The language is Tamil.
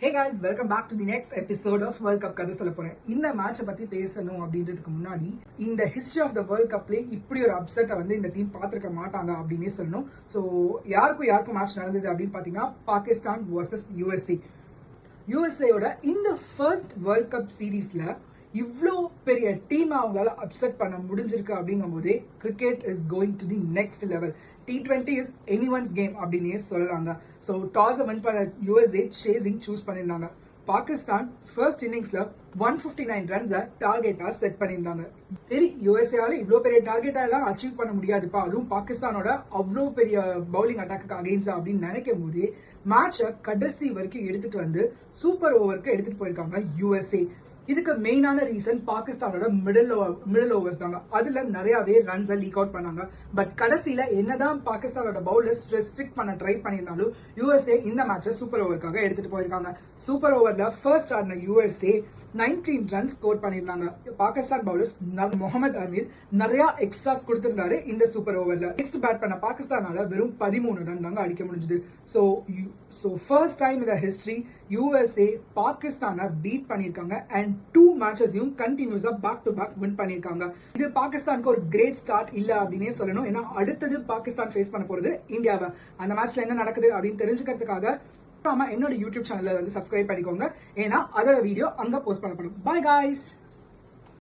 Hey guys, welcome back to the next episode of World Cup கதை சொல்ல போறேன். இந்த மேட்சை பத்தி பேசணும் அப்படின்றதுக்கு முன்னாடி இந்த ஹிஸ்டரி ஆஃப் த வேர்ல்ட் கப்ல இப்படி ஒரு அப்செட்டை வந்து இந்த டீம் பார்த்திருக்க மாட்டாங்க அப்படின்னே சொல்லணும். ஸோ யாருக்கும் மேட்ச் நடந்தது அப்படின்னு பாத்தீங்கன்னா பாகிஸ்தான் வர்சஸ் யூஎஸ்ஏ. யூஎஸ்ஏயோட இந்த ஃபர்ஸ்ட் வேர்ல்ட் கப் சீரீஸ்ல இவ்வளோ பெரிய டீம் அவங்களால அப்செட் பண்ண முடிஞ்சிருக்கு அப்படிங்கும் போதே cricket is going to the next level. T20 is anyone's game அப்படின்னே சொல்லலாங்க. ஸோ டாஸ் வின் பண்ண யூஎஸ்ஏ சேசிங் சூஸ் பண்ணியிருந்தாங்க. பாகிஸ்தான் ஃபர்ஸ்ட் இன்னிங்ஸ்ல 159 ரன்ஸை டார்கெட்டா செட் பண்ணியிருந்தாங்க. சரி, யூஎஸ்ஏவால இவ்வளோ பெரிய டார்கெட்டா எல்லாம் அச்சீவ் பண்ண முடியாதுப்பா, அதுவும் பாகிஸ்தானோட அவ்வளோ பெரிய பவுலிங் அட்டாக்கு அகெயின்ஸ்ட் அப்படின்னு நினைக்கும் போதே மேட்சை கடைசி வரைக்கும் எடுத்துட்டு வந்து சூப்பர் ஓவருக்கு எடுத்துட்டு போயிருக்காங்க யூஎஸ்ஏ. இதுக்கு மெயினான ரீசன் பாகிஸ்தானோட மிடில் ஓவர்ஸ் தாங்க. அதுல நிறையவே ரன்ஸ் லீக் அவுட் பண்ணாங்க. பட் கடைசியில என்னதான் பாகிஸ்தானோட பவுலர்ஸ் ரெஸ்ட்ரிக்ட் பண்ண ட்ரை பண்ணியிருந்தாலும் யூஎஸ்ஏ இந்த மேட்சை சூப்பர் ஓவருக்காக எடுத்துட்டு போயிருக்காங்க. சூப்பர் ஓவர்ல ஃபர்ஸ்ட் ஆடின யூஎஸ்ஏ 19 ரன்ஸ் ஸ்கோர் பண்ணியிருந்தாங்க. பாகிஸ்தான் பவுலர்ஸ் முகமது அமீர் நிறைய எக்ஸ்ட்ராஸ் கொடுத்திருந்தாரு இந்த சூப்பர் ஓவர்ல. நெக்ஸ்ட் பேட் பண்ண பாகிஸ்தானால வெறும் 13 ரன் தாங்க அடிக்க முடிஞ்சது. ஸோ ஃபர்ஸ்ட் டைம் இந்த ஹிஸ்டரி யூஎஸ்ஏ பாகிஸ்தானை பீட் பண்ணியிருக்காங்க அண்ட் 2 மேட்சஸையும் கண்டினியூஸா பேக் டு பேக் வின் பண்ணியிருக்காங்க. இது பாகிஸ்தானுக்கு ஒரு கிரேட் ஸ்டார்ட் இல்ல அப்படின்னே சொல்லணும். ஏன்னா அடுத்தது பாகிஸ்தான் ஃபேஸ் பண்ண போறது இந்தியாவை. அந்த மேட்ச்ல என்ன நடக்குது அப்படின்னு தெரிஞ்சுக்கிறதுக்காக என்னோட யூடியூப் சேனல்ல வந்து சப்ஸ்கிரைப் பண்ணிக்கோங்க. ஏன்னா அதோட வீடியோ அங்க போஸ்ட் பண்ணப்படும். Bye guys.